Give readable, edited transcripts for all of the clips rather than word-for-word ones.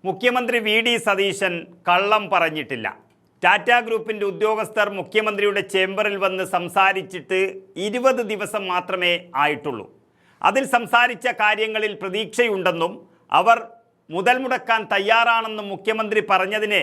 മുഖ്യമന്ത്രി വി.ഡി. സതീശൻ കള്ളം പറഞ്ഞിട്ടില്ല. ടാറ്റ ഗ്രൂപ്പിൻ്റെ ഉദ്യോഗസ്ഥർ മുഖ്യമന്ത്രിയുടെ ചേംബറിൽ വന്ന് സംസാരിച്ചിട്ട് 20 ദിവസം മാത്രമേ ആയിട്ടുള്ളൂ. അതിൽ സംസാരിച്ച കാര്യങ്ങളിൽ പ്രതീക്ഷയുണ്ടെന്നും അവർ മുതൽ മുടക്കാൻ തയ്യാറാണെന്നും മുഖ്യമന്ത്രി പറഞ്ഞതിനെ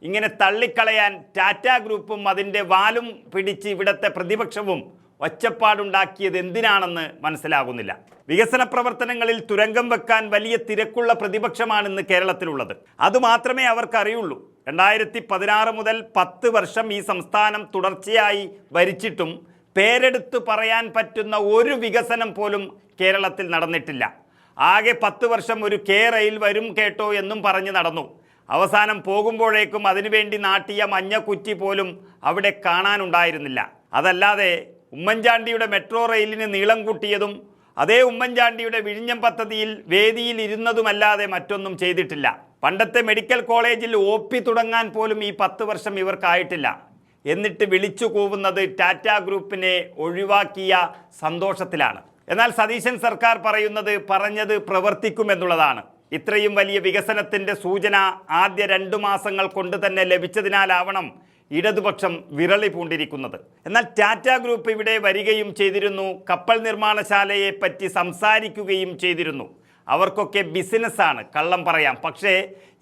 ഇങ്ങനെ തള്ളിക്കളയാൻ ടാറ്റ ഗ്രൂപ്പും അതിൻ്റെ വാലും പിടിച്ച് ഇവിടുത്തെ പ്രതിപക്ഷവും ഒച്ചപ്പാടുണ്ടാക്കിയത് എന്തിനാണെന്ന് മനസ്സിലാകുന്നില്ല. വികസന പ്രവർത്തനങ്ങളിൽ തുരങ്കം വെക്കാൻ വലിയ തിരക്കുള്ള പ്രതിപക്ഷമാണ് ഇന്ന് കേരളത്തിലുള്ളത്. അതുമാത്രമേ അവർക്കറിയുള്ളൂ. 2016 മുതൽ 10 വർഷം ഈ സംസ്ഥാനം തുടർച്ചയായി ഭരിച്ചിട്ടും പേരെടുത്ത് പറയാൻ പറ്റുന്ന ഒരു വികസനം പോലും കേരളത്തിൽ നടന്നിട്ടില്ല. ആകെ 10 വർഷം ഒരു റെയിൽ വരും കേട്ടോ എന്നും പറഞ്ഞ് നടന്നു. അവസാനം പോകുമ്പോഴേക്കും അതിനുവേണ്ടി നാട്ടിയ മഞ്ഞക്കുറ്റി പോലും അവിടെ കാണാനുണ്ടായിരുന്നില്ല. അതല്ലാതെ ഉമ്മൻചാണ്ടിയുടെ മെട്രോ റെയിലിന് നീളം കൂട്ടിയതും അതേ ഉമ്മൻചാണ്ടിയുടെ വിഴിഞ്ഞം പദ്ധതിയിൽ വേദിയിൽ ഇരുന്നതുമല്ലാതെ മറ്റൊന്നും ചെയ്തിട്ടില്ല. പണ്ടത്തെ മെഡിക്കൽ കോളേജിൽ OP തുടങ്ങാൻ പോലും ഈ 10 വർഷം ഇവർക്കായിട്ടില്ല. എന്നിട്ട് വിളിച്ചു കൂവുന്നത് ടാറ്റ ഗ്രൂപ്പിനെ ഒഴിവാക്കിയ സന്തോഷത്തിലാണ്. എന്നാൽ സതീശൻ സർക്കാർ പറഞ്ഞത് പ്രവർത്തിക്കുമെന്നുള്ളതാണ്. ഇത്രയും വലിയ വികസനത്തിൻ്റെ സൂചന ആദ്യ 2 മാസങ്ങൾ കൊണ്ട് തന്നെ ലഭിച്ചതിനാലാവണം ഇടതുപക്ഷം വിരളി പൂണ്ടിരിക്കുന്നത്. എന്നാൽ ടാറ്റ ഗ്രൂപ്പ് ഇവിടെ വരികയും ചെയ്തിരുന്നു, കപ്പൽ നിർമ്മാണശാലയെ പറ്റി സംസാരിക്കുകയും ചെയ്തിരുന്നു. അവർക്കൊക്കെ ബിസിനസ്സാണ്, കള്ളം പറയാം. പക്ഷേ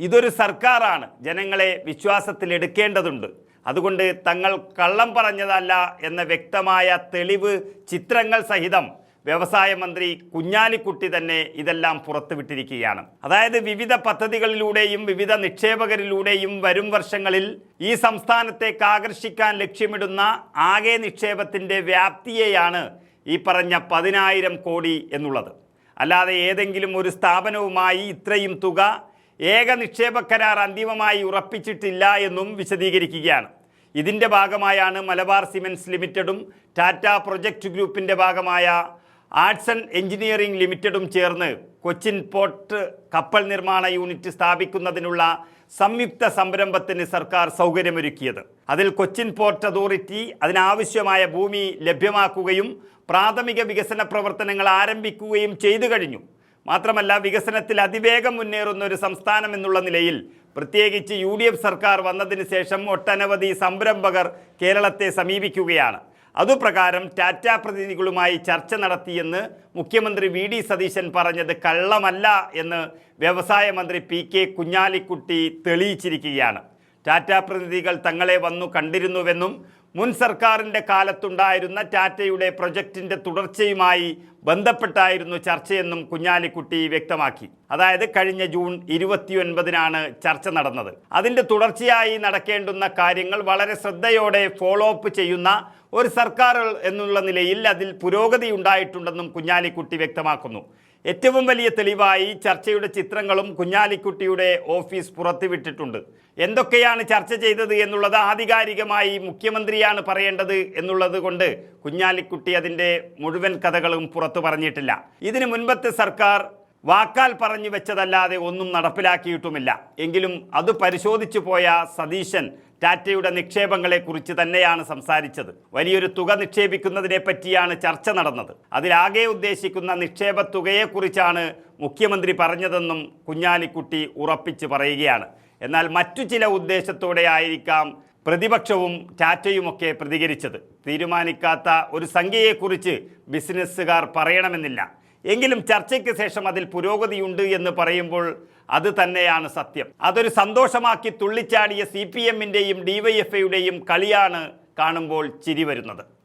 ഇതൊരു സർക്കാരാണ്, ജനങ്ങളെ വിശ്വാസത്തിലെടുക്കേണ്ടതുണ്ട്. അതുകൊണ്ട് തങ്ങൾ കള്ളം പറഞ്ഞതല്ല എന്ന വ്യക്തമായ തെളിവ് ചിത്രങ്ങൾ സഹിതം വ്യവസായ മന്ത്രി കുഞ്ഞാലിക്കുട്ടി തന്നെ ഇതെല്ലാം പുറത്തുവിട്ടിരിക്കുകയാണ്. അതായത് വിവിധ പദ്ധതികളിലൂടെയും വിവിധ നിക്ഷേപകരിലൂടെയും വരും വർഷങ്ങളിൽ ഈ സംസ്ഥാനത്തേക്ക് ആകർഷിക്കാൻ ലക്ഷ്യമിടുന്ന ആകെ നിക്ഷേപത്തിൻ്റെ വ്യാപ്തിയെയാണ് ഈ പറഞ്ഞ 10,000 കോടി എന്നുള്ളത്. അല്ലാതെ ഏതെങ്കിലും ഒരു സ്ഥാപനവുമായി ഇത്രയും തുക ഏക നിക്ഷേപ കരാർ അന്തിമമായി ഉറപ്പിച്ചിട്ടില്ല എന്നും വിശദീകരിക്കുകയാണ്. ഇതിൻ്റെ ഭാഗമായാണ് മലബാർ സിമൻറ്റ്സ് ലിമിറ്റഡും ടാറ്റ പ്രൊജക്റ്റ് ഗ്രൂപ്പിൻ്റെ ഭാഗമായ ആർട്സ് എഞ്ചിനീയറിംഗ് ലിമിറ്റഡും ചേർന്ന് കൊച്ചിൻ പോർട്ട് കപ്പൽ നിർമ്മാണ യൂണിറ്റ് സ്ഥാപിക്കുന്നതിനുള്ള സംയുക്ത സംരംഭത്തിന് സർക്കാർ സൗകര്യമൊരുക്കിയത്. അതിൽ കൊച്ചിൻ പോർട്ട് അതോറിറ്റി അതിനാവശ്യമായ ഭൂമി ലഭ്യമാക്കുകയും പ്രാഥമിക വികസന പ്രവർത്തനങ്ങൾ ആരംഭിക്കുകയും ചെയ്തു കഴിഞ്ഞു. മാത്രമല്ല, വികസനത്തിൽ അതിവേഗം മുന്നേറുന്ന ഒരു സംസ്ഥാനം എന്നുള്ള നിലയിൽ പ്രത്യേകിച്ച് UDF സർക്കാർ വന്നതിന് ശേഷം ഒട്ടനവധി സംരംഭകർ കേരളത്തെ സമീപിക്കുകയാണ്. അതുപ്രകാരം ടാറ്റ പ്രതിനിധികളുമായി ചർച്ച നടത്തിയെന്ന് മുഖ്യമന്ത്രി വി.ഡി. സതീശൻ പറഞ്ഞത് കള്ളമല്ല എന്ന് വ്യവസായ മന്ത്രി P.K. കുഞ്ഞാലിക്കുട്ടി തെളിയിച്ചിരിക്കുകയാണ്. ടാറ്റ പ്രതിനിധികൾ തങ്ങളെ വന്നു കണ്ടിരുന്നുവെന്നും മുൻ സർക്കാരിൻ്റെ കാലത്തുണ്ടായിരുന്ന ടാറ്റയുടെ പ്രൊജക്റ്റിൻ്റെ തുടർച്ചയുമായി ബന്ധപ്പെട്ടായിരുന്നു ചർച്ചയെന്നും കുഞ്ഞാലിക്കുട്ടി വ്യക്തമാക്കി. അതായത് കഴിഞ്ഞ ജൂൺ 29-നാണ് ചർച്ച നടന്നത്. അതിൻ്റെ തുടർച്ചയായി നടക്കേണ്ടുന്ന കാര്യങ്ങൾ വളരെ ശ്രദ്ധയോടെ ഫോളോ അപ്പ് ചെയ്യുന്ന ഒരു സർക്കാർ എന്നുള്ള നിലയിൽ അതിൽ പുരോഗതി ഉണ്ടായിട്ടുണ്ടെന്നും കുഞ്ഞാലിക്കുട്ടി വ്യക്തമാക്കുന്നു. ഏറ്റവും വലിയ തെളിവായി ചർച്ചയുടെ ചിത്രങ്ങളും കുഞ്ഞാലിക്കുട്ടിയുടെ ഓഫീസ് പുറത്തുവിട്ടിട്ടുണ്ട്. എന്തൊക്കെയാണ് ചർച്ച ചെയ്തത് എന്നുള്ളത് ആധികാരികമായി മുഖ്യമന്ത്രിയാണ് പറയേണ്ടത് എന്നുള്ളത് കൊണ്ട് കുഞ്ഞാലിക്കുട്ടി അതിൻ്റെ മുഴുവൻ കഥകളും പുറത്തു പറഞ്ഞിട്ടില്ല. ഇതിനു മുൻപത്തെ സർക്കാർ വാക്കാൽ പറഞ്ഞു വെച്ചതല്ലാതെ ഒന്നും നടപ്പിലാക്കിയിട്ടുമില്ല. എങ്കിലും അത് പരിശോധിച്ചു പോയ സതീശൻ ടാറ്റയുടെ നിക്ഷേപങ്ങളെക്കുറിച്ച് തന്നെയാണ് സംസാരിച്ചത്. വലിയൊരു തുക നിക്ഷേപിക്കുന്നതിനെ പറ്റിയാണ് ചർച്ച നടന്നത്. അതിലാകെ ഉദ്ദേശിക്കുന്ന നിക്ഷേപ തുകയെക്കുറിച്ചാണ് മുഖ്യമന്ത്രി പറഞ്ഞതെന്നും കുഞ്ഞാലിക്കുട്ടി ഉറപ്പിച്ച് പറയുകയാണ്. എന്നാൽ മറ്റു ചില ഉദ്ദേശത്തോടെ ആയിരിക്കാം പ്രതിപക്ഷവും ടാറ്റയുമൊക്കെ പ്രതികരിച്ചത്. തീരുമാനിക്കാത്ത ഒരു സംഖ്യയെക്കുറിച്ച് ബിസിനസ്സുകാർ പറയണമെന്നില്ല. എങ്കിലും ചർച്ചയ്ക്ക് ശേഷം അതിൽ പുരോഗതിയുണ്ട് എന്ന് പറയുമ്പോൾ അത് തന്നെയാണ് സത്യം. അതൊരു സന്തോഷമാക്കി തുള്ളിച്ചാടിയ CPM-ൻ്റെയും DYFIയുടെയും കളിയാണ് കാണുമ്പോൾ ചിരി വരുന്നത്.